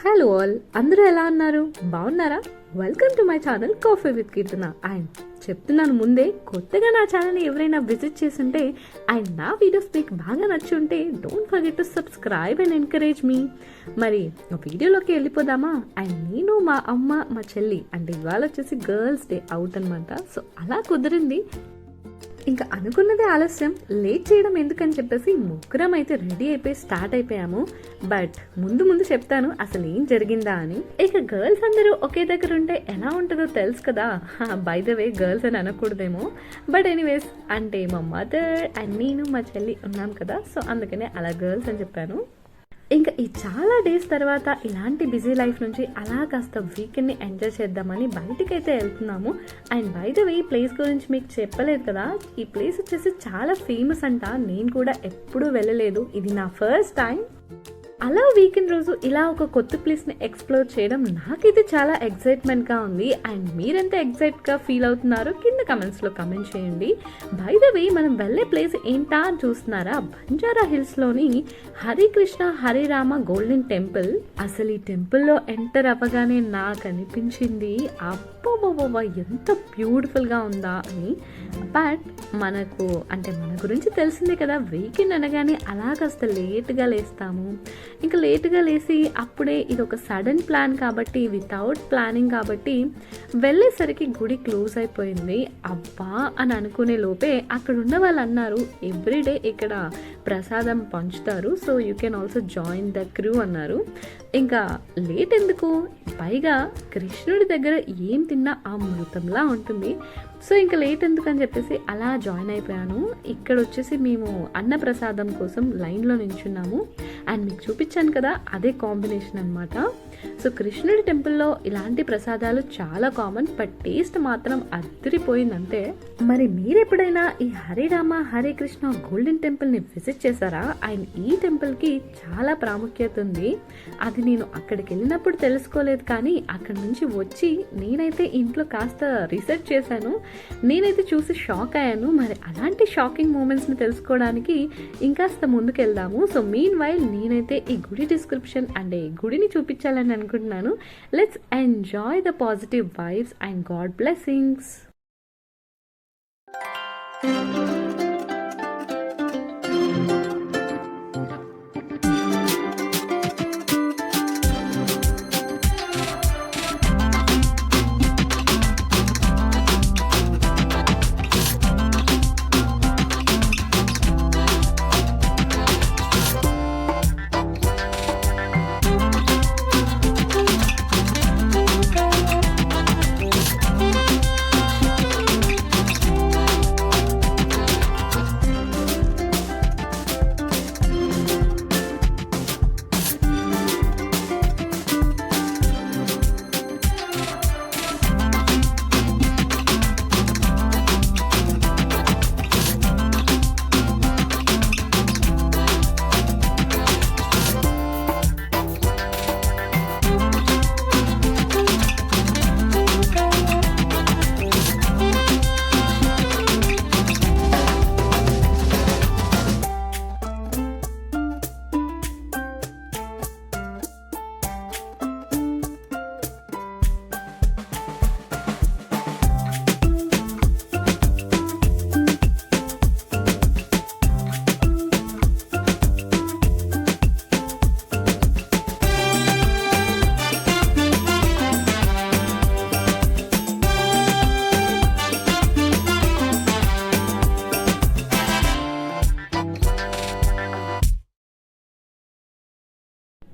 Hello all, అందరూ ఎలా ఉన్నారు? బాగున్నారా? Welcome to my channel coffee with Keerthana. And చెప్తున్నాను ముందే, కొత్తగా నా ఛానల్ని ఎవరైనా విజిట్ చేస్తుంటే అండ్ నా వీడియోస్ మీకు బాగా నచ్చుంటే don't forget to subscribe and encourage me. మరి వీడియోలోకి వెళ్ళిపోదామా? అండ్ నేను, మా అమ్మ, మా చెల్లి అంటే ఇవాళ వచ్చేసి గర్ల్స్ డే అవుట్ అనమాట. సో అలా కుదిరింది. ఇంకా అనుకున్నదే ఆలస్యం, లేట్ చేయడం ఎందుకని చెప్పేసి ముగ్గురం అయితే రెడీ అయిపోయి స్టార్ట్ అయిపోయాము. బట్ ముందు చెప్తాను అసలు ఏం జరిగిందా అని. ఇక గర్ల్స్ అందరూ ఒకే దగ్గర ఉంటే ఎలా ఉంటుందో తెలుసు కదా. బై ద వే గర్ల్స్ అని అనకూడదేమో, బట్ ఎనీవేస్ అంటే మా మదర్ అండ్ నేను, మా చెల్లి ఉన్నాం కదా, సో అందుకనే అలా గర్ల్స్ అని చెప్పాను. ఇంకా ఈ చాలా డేస్ తర్వాత ఇలాంటి బిజీ లైఫ్ నుంచి అలా కాస్త వీకెండ్ని ఎంజాయ్ చేద్దామని బయటికైతే వెళ్తున్నాము. అండ్ బై ద వే ఈ ప్లేస్ గురించి మీకు చెప్పలేదు కదా, ఈ ప్లేస్ వచ్చేసి చాలా ఫేమస్ అంట. నేను కూడా ఎప్పుడూ వెళ్ళలేదు, ఇది నా ఫస్ట్ టైం. అలా వీకెండ్ రోజు ఇలా ఒక కొత్త ప్లేస్ని ఎక్స్ప్లోర్ చేయడం నాకైతే చాలా ఎక్సైట్మెంట్గా ఉంది. అండ్ మీరెంత ఎక్సైట్గా ఫీల్ అవుతున్నారో కింద కమెంట్స్లో కమెంట్ చేయండి. బై ద వే మనం వెళ్ళే ప్లేస్ ఏంటా అని చూస్తున్నారా? బంజారా హిల్స్లోని హరికృష్ణ హరిరామ గోల్డెన్ టెంపుల్. అసలు ఈ టెంపుల్లో ఎంటర్ అవ్వగానే నాకు అనిపించింది అబ్బోబోబోబా ఎంత బ్యూటిఫుల్గా ఉందా అని. బట్ మనకు అంటే మన గురించి తెలిసిందే కదా, వీకెండ్ అనగానే అలా కాస్త లేట్గా లేస్తాము. ఇంకా లేట్గా లేసి అప్పుడే ఇది ఒక సడన్ ప్లాన్ కాబట్టి, వితౌట్ ప్లానింగ్ కాబట్టి వెళ్ళేసరికి గుడి క్లోజ్ అయిపోయింది. అబ్బా అని అనుకునే లోపే అక్కడ ఉన్న వాళ్ళు అన్నారు, ఎవ్రీడే ఇక్కడ ప్రసాదం పంచుతారు, so you can also join the crew అన్నారు. ఇంకా లేట్ ఎందుకు, పైగా కృష్ణుడి దగ్గర ఏం తిన్నా అమృతంలా ఉంటుంది. సో ఇంకా లేట్ ఎందుకు అని చెప్పేసి అలా జాయిన్ అయిపోయాను. ఇక్కడ వచ్చేసి మేము అన్న ప్రసాదం కోసం లైన్లో నించున్నాము. అండ్ మీకు చూపించాను కదా, అదే కాంబినేషన్ అనమాట. సో కృష్ణుడి టెంపుల్లో ఇలాంటి ప్రసాదాలు చాలా కామన్, బట్ టేస్ట్ మాత్రం అదిరిపోయిందంటే. మరి మీరు ఎప్పుడైనా ఈ హరిరామ హరే కృష్ణ గోల్డెన్ టెంపుల్ని విజిట్ చేశారా? అండ్ ఈ టెంపుల్కి చాలా ప్రాముఖ్యత ఉంది. అది నేను అక్కడికి వెళ్ళినప్పుడు తెలుసుకోలేదు, కానీ అక్కడి నుంచి వచ్చి నేనైతే ఇంట్లో కాస్త రీసెర్చ్ చేశాను. నేనైతే చూసి షాక్ అయ్యాను. మరి అలాంటి షాకింగ్ మూమెంట్స్ని తెలుసుకోవడానికి ఇంకాస్త ముందుకు వెళ్దాము. సో మీన్ వైల్ నేనైతే ఈ గుడి డిస్క్రిప్షన్ అండ్ ఈ గుడిని చూపించాలని అనుకుంటున్నాను. Let's enjoy the positive vibes and God blessings.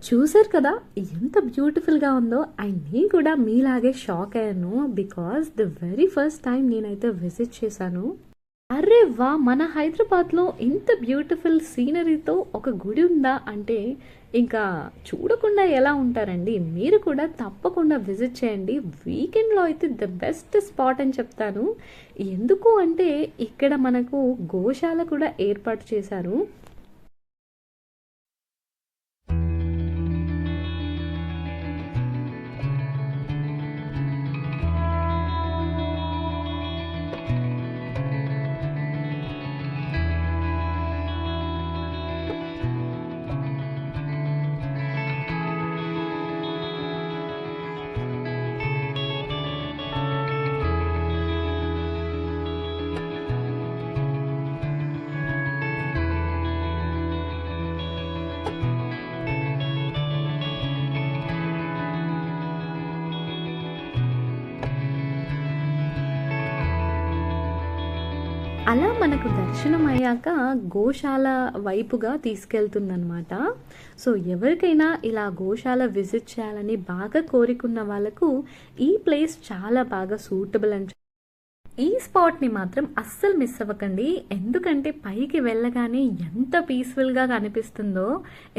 చూసారు కదా ఎంత బ్యూటిఫుల్గా ఉందో. అండ్ నేను కూడా మీలాగే షాక్ అయ్యాను, because the very first time నేనైతే విజిట్ చేశాను. అరే వా, మన హైదరాబాద్లో ఇంత బ్యూటిఫుల్ సీనరీతో ఒక గుడి ఉందా అంటే ఇంకా చూడకుండా ఎలా ఉంటారండి. మీరు కూడా తప్పకుండా విజిట్ చేయండి. వీకెండ్లో అయితే ద బెస్ట్ స్పాట్ అని చెప్తాను. ఎందుకు అంటే ఇక్కడ మనకు గోశాల కూడా ఏర్పాటు చేశారు. అలా మనకు దర్శనం అయ్యాక గోశాల వైపుగా తీసుకెళ్తుందనమాట. సో ఎవరికైనా ఇలా గోశాల విజిట్ చేయాలని బాగా కోరికున్న వాళ్ళకు ఈ ప్లేస్ చాలా బాగా సూటబుల్ అని ఈ స్పాట్ని మాత్రం అస్సలు మిస్ అవ్వకండి. ఎందుకంటే పైకి వెళ్ళగానే ఎంత పీస్ఫుల్గా కనిపిస్తుందో,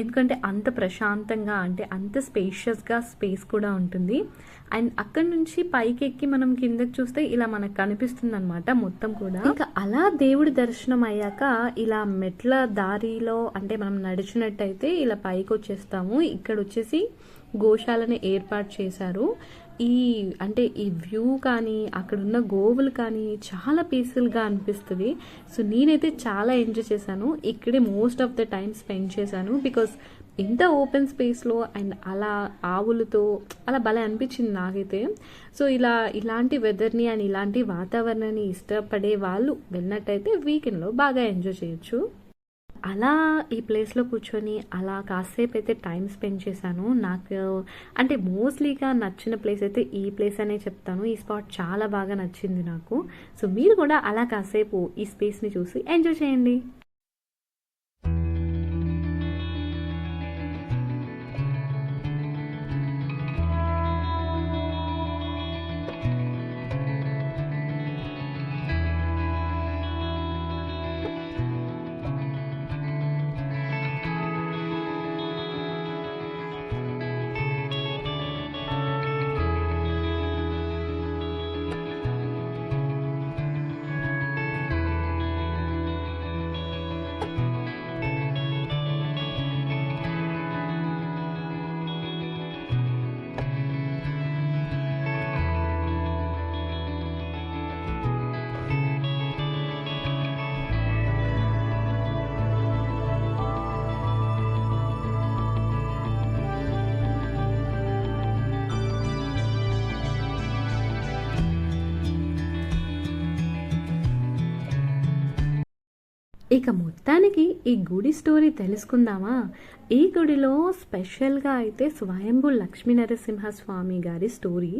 ఎందుకంటే అంత ప్రశాంతంగా, అంటే అంత స్పేషియస్గా స్పేస్ కూడా ఉంటుంది. అండ్ అక్కడి నుంచి పైకి ఎక్కి మనం కిందకి చూస్తే ఇలా మనకు కనిపిస్తుంది అనమాట మొత్తం కూడా. ఇంకా అలా దేవుడి దర్శనం అయ్యాక ఇలా మెట్ల దారిలో అంటే మనం నడిచినట్టయితే ఇలా పైకి వచ్చేస్తాము. ఇక్కడ వచ్చేసి గోశాలని ఏర్పాటు చేశారు. అంటే ఈ వ్యూ కానీ అక్కడున్న గోవులు కానీ చాలా పీస్ఫుల్గా అనిపిస్తుంది. సో నేనైతే చాలా ఎంజాయ్ చేశాను. ఇక్కడే most of the time spend చేశాను. బికాస్ ఇంత ఓపెన్ స్పేస్లో అండ్ అలా ఆవులతో అలా భలే అనిపించింది నాకైతే. సో ఇలాంటి వెదర్ని అండ్ ఇలాంటి వాతావరణాన్ని ఇష్టపడే వాళ్ళు వెళ్ళినట్టయితే వీకెండ్లో బాగా ఎంజాయ్ చేయొచ్చు. అలా ఈ ప్లేస్లో కూర్చొని అలా కాసేపు అయితే టైం స్పెండ్ చేశాను. నాకు అంటే మోస్ట్లీగా నచ్చిన ప్లేస్ అయితే ఈ ప్లేస్ అనే చెప్తాను. ఈ స్పాట్ చాలా బాగా నచ్చింది నాకు. సో మీరు కూడా అలా కాసేపు ఈ స్పేస్ని చూసి ఎంజాయ్ చేయండి. ఇక మొత్తానికి ఈ గుడి స్టోరీ తెలుసుకుందామా. ఈ గుడిలో స్పెషల్గా అయితే స్వయంభూ లక్ష్మీ నరసింహస్వామి గారి స్టోరీ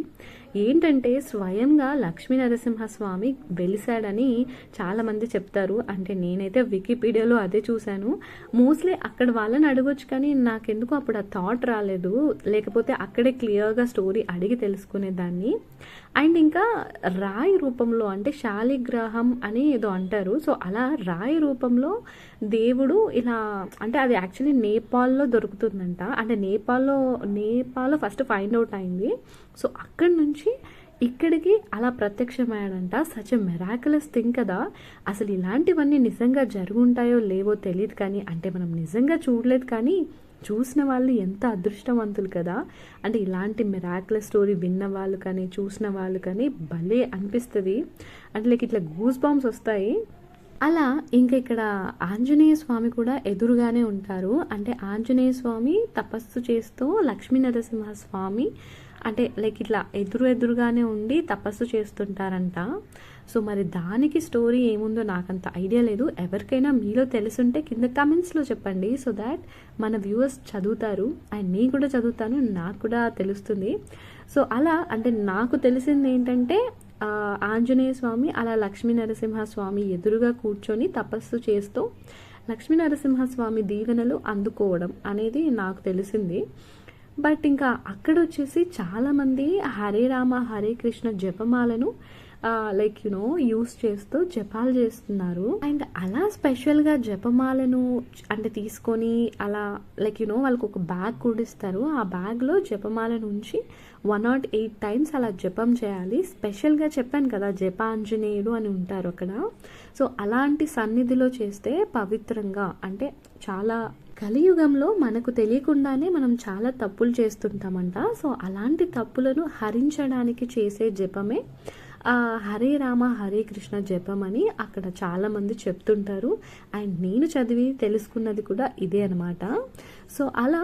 ఏంటంటే, స్వయంగా లక్ష్మీ నరసింహస్వామి వెలిసాడని చాలామంది చెప్తారు. అంటే నేనైతే వికీపీడియాలో అదే చూశాను. మోస్ట్లీ అక్కడ వాళ్ళని అడగొచ్చు, కానీ నాకెందుకు అప్పుడు ఆ థాట్ రాలేదు. లేకపోతే అక్కడే క్లియర్గా స్టోరీ అడిగి తెలుసుకునేదాన్ని. అండ్ ఇంకా రాయి రూపంలో అంటే శాలిగ్రాహం అని ఏదో అంటారు. సో అలా రాయి రూపంలో దేవుడు ఇలా అంటే అది యాక్చువల్లీ నేపాల్లో దొరుకుతుందంట. అంటే నేపాల్లో ఫస్ట్ ఫైండ్ అవుట్ అయింది. సో అక్కడి నుంచి ఇక్కడికి అలా ప్రత్యక్షమయ్యాడంట. సచ్ ఎ మెరాకులస్ థింగ్ కదా. అసలు ఇలాంటివన్నీ నిజంగా జరుగుంటాయో లేవో తెలియదు, కానీ అంటే మనం నిజంగా చూడలేదు, కానీ చూసిన వాళ్ళు ఎంత అదృష్టవంతులు కదా. అంటే ఇలాంటి మిరాక్యులస్ స్టోరీ విన్న వాళ్ళు కానీ చూసిన వాళ్ళు కానీ భలే అనిపిస్తుంది. అంటే లైక్ ఇట్లా గూస్ బాంబ్స్ వస్తాయి. అలా ఇంకా ఇక్కడ ఆంజనేయ స్వామి కూడా ఎదురుగానే ఉంటారు. అంటే ఆంజనేయ స్వామి తపస్సు చేస్తూ లక్ష్మీ నరసింహస్వామి అంటే లైక్ ఇట్లా ఎదురుగానే ఉండి తపస్సు చేస్తుంటారంట. సో మరి దానికి స్టోరీ ఏముందో నాకంత ఐడియా లేదు. ఎవరికైనా మీలో తెలుసుంటే కింద కమెంట్స్లో చెప్పండి. సో దాట్ మన వ్యూవర్స్ చదువుతారు అండ్ నేను కూడా చదువుతాను, నాకు కూడా తెలుస్తుంది. సో అలా అంటే నాకు తెలిసింది ఏంటంటే ఆంజనేయ స్వామి అలా లక్ష్మీ నరసింహస్వామి ఎదురుగా కూర్చొని తపస్సు చేస్తూ లక్ష్మీ నరసింహస్వామి దీవెనలు అందుకోవడం అనేది నాకు తెలిసింది. బట్ ఇంకా అక్కడ వచ్చేసి చాలామంది హరే రామ హరే కృష్ణ జపమాలను లైక్ యూస్ చేస్తూ జపాలు చేస్తున్నారు. అండ్ అలా స్పెషల్గా జపమాలను అంటే తీసుకొని అలా లైక్ వాళ్ళకు ఒక బ్యాగ్ కూడా ఇస్తారు. ఆ బ్యాగ్లో జపమాలను ఉంచి 108 టైమ్స్ అలా జపం చేయాలి. స్పెషల్గా చెప్పాను కదా జపాంజనేయుడు అని ఉంటారు అక్కడ. సో అలాంటి సన్నిధిలో చేస్తే పవిత్రంగా అంటే చాలా కలియుగంలో మనకు తెలియకుండానే మనం చాలా తప్పులు చేస్తుంటామంట. సో అలాంటి తప్పులను హరించడానికి చేసే జపమే హరే రామ హరే కృష్ణ జపం అని అక్కడ చాలామంది చెప్తుంటారు. అండ్ నేను చదివి తెలుసుకున్నది కూడా ఇదే అనమాట. సో అలా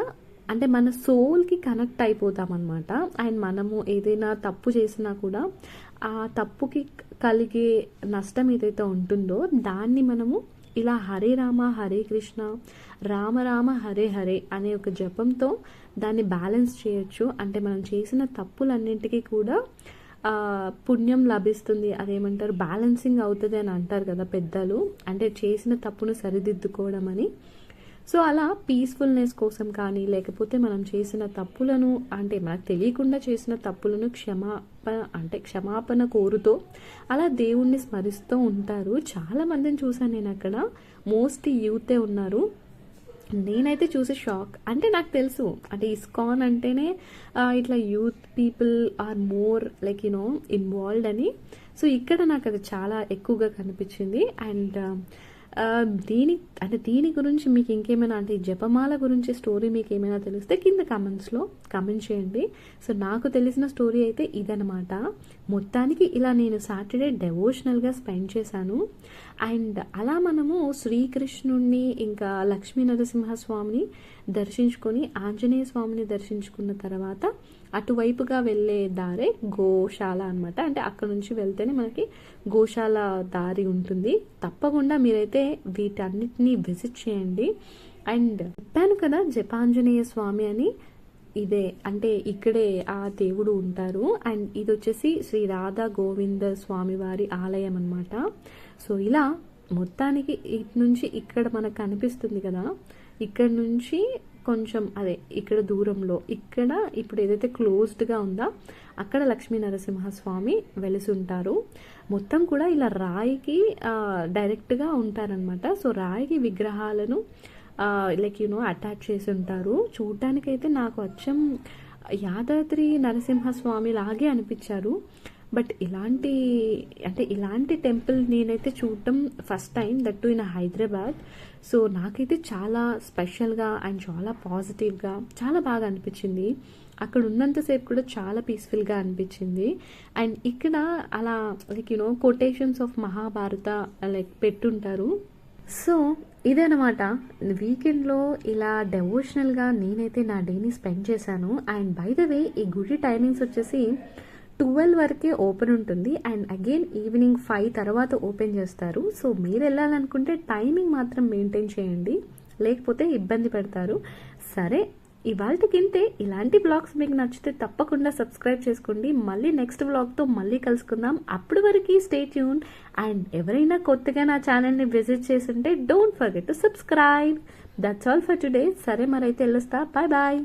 అంటే మన సోల్కి కనెక్ట్ అయిపోతామన్నమాట. అండ్ మనము ఏదైనా తప్పు చేసినా కూడా ఆ తప్పుకి కలిగే నష్టం ఏదైతే ఉంటుందో దాన్ని మనము ఇలా హరే రామ హరే కృష్ణ రామ రామ హరే హరే అనే ఒక జపంతో దాన్ని బ్యాలెన్స్ చేయొచ్చు. అంటే మనం చేసిన తప్పులన్నింటికీ కూడా పుణ్యం లభిస్తుంది, అదేమంటారు బ్యాలెన్సింగ్ అవుతుంది అని అంటారు కదా పెద్దలు, అంటే చేసిన తప్పును సరిదిద్దుకోవడం అని. సో అలా పీస్ఫుల్నెస్ కోసం కానీ, లేకపోతే మనం చేసిన తప్పులను అంటే మనకు తెలియకుండా చేసిన తప్పులను క్షమాపణ కోరుతూ అలా దేవుణ్ణి స్మరిస్తూ ఉంటారు. చాలా మందిని చూసాను నేను అక్కడ, మోస్ట్ యూతే ఉన్నారు. నేనైతే చూసి షాక్. అంటే నాకు తెలుసు అంటే ఇస్కాన్ అంటేనే ఇట్లా youth people are more like involved అని. సో ఇక్కడ నాకు అది చాలా ఎక్కువగా కనిపించింది. అండ్ దీని గురించి మీకు ఇంకేమైనా అంటే ఈ జపమాల గురించి స్టోరీ మీకు ఏమైనా తెలిస్తే కింద కమెంట్స్లో కమెంట్ చేయండి. సో నాకు తెలిసిన స్టోరీ అయితే ఇదనమాట. మొత్తానికి ఇలా నేను సాటర్డే డెవోషనల్గా స్పెండ్ చేశాను. అండ్ అలా మనము శ్రీకృష్ణుడిని ఇంకా లక్ష్మీ నరసింహస్వామిని దర్శించుకొని ఆంజనేయ స్వామిని దర్శించుకున్న తర్వాత అటువైపుగా వెళ్ళే దారే గోశాల అనమాట. అంటే అక్కడ నుంచి వెళ్తేనే మనకి గోశాల దారి ఉంటుంది. తప్పకుండా మీరైతే వీటన్నిటిని విజిట్ చేయండి. అండ్ చెప్పాను కదా జపాంజనేయ స్వామి అని, ఇదే అంటే ఇక్కడే ఆ దేవుడు ఉంటారు. అండ్ ఇది వచ్చేసి శ్రీ రాధా గోవింద స్వామి వారి ఆలయం అనమాట. సో ఇలా మొత్తానికి ఇటు నుంచి ఇక్కడ మనకు కనిపిస్తుంది కదా, ఇక్కడ నుంచి కొంచెం ఇక్కడ దూరంలో ఇక్కడ ఇప్పుడు ఏదైతే క్లోజ్డ్గా ఉందో అక్కడ లక్ష్మీ నరసింహస్వామి వెలిసి ఉంటారు. మొత్తం కూడా ఇలా రాయికి డైరెక్ట్గా ఉంటారనమాట. సో రాయికి విగ్రహాలను లైక్ అటాచ్ చేసి ఉంటారు. చూడటానికైతే నాకు అచ్చం యాదాద్రి నరసింహస్వామి లాగే అనిపించారు. బట్ ఇలాంటి టెంపుల్ నేనైతే చూడటం first time, that to in Hyderabad. So నాకైతే చాలా స్పెషల్గా అండ్ చాలా పాజిటివ్గా చాలా బాగా అనిపించింది. అక్కడ ఉన్నంతసేపు కూడా చాలా పీస్ఫుల్గా అనిపించింది. అండ్ ఇక్కడ అలా like quotations of Mahabharata like పెట్టుంటారు. సో ఇదనమాట వీకెండ్లో ఇలా డెవోషనల్గా నేనైతే నా డేని స్పెండ్ చేశాను. అండ్ బై ద వే ఈ గుడి టైమింగ్స్ వచ్చేసి 12 వరకే ఓపెన్ ఉంటుంది. అండ్ అగైన్ ఈవినింగ్ 5 తర్వాత ఓపెన్ చేస్తారు. సో మీరు వెళ్ళాలనుకుంటే టైమింగ్ మాత్రం మెయింటైన్ చేయండి, లేకపోతే ఇబ్బంది పడతారు. సరే ఇవాళకింతే. ఇలాంటి బ్లాగ్స్ మీకు నచ్చితే తప్పకుండా సబ్స్క్రైబ్ చేసుకోండి. మళ్ళీ నెక్స్ట్ బ్లాగ్తో మళ్ళీ కలుసుకుందాం. అప్పటి వరకు స్టే ట్యూన్. అండ్ ఎవరైనా కొత్తగా నా ఛానల్ని విజిట్ చేస్తుంటే don't forget to subscribe. That's all for today. సరే మరైతే వెళ్ళొస్తా. Bye bye.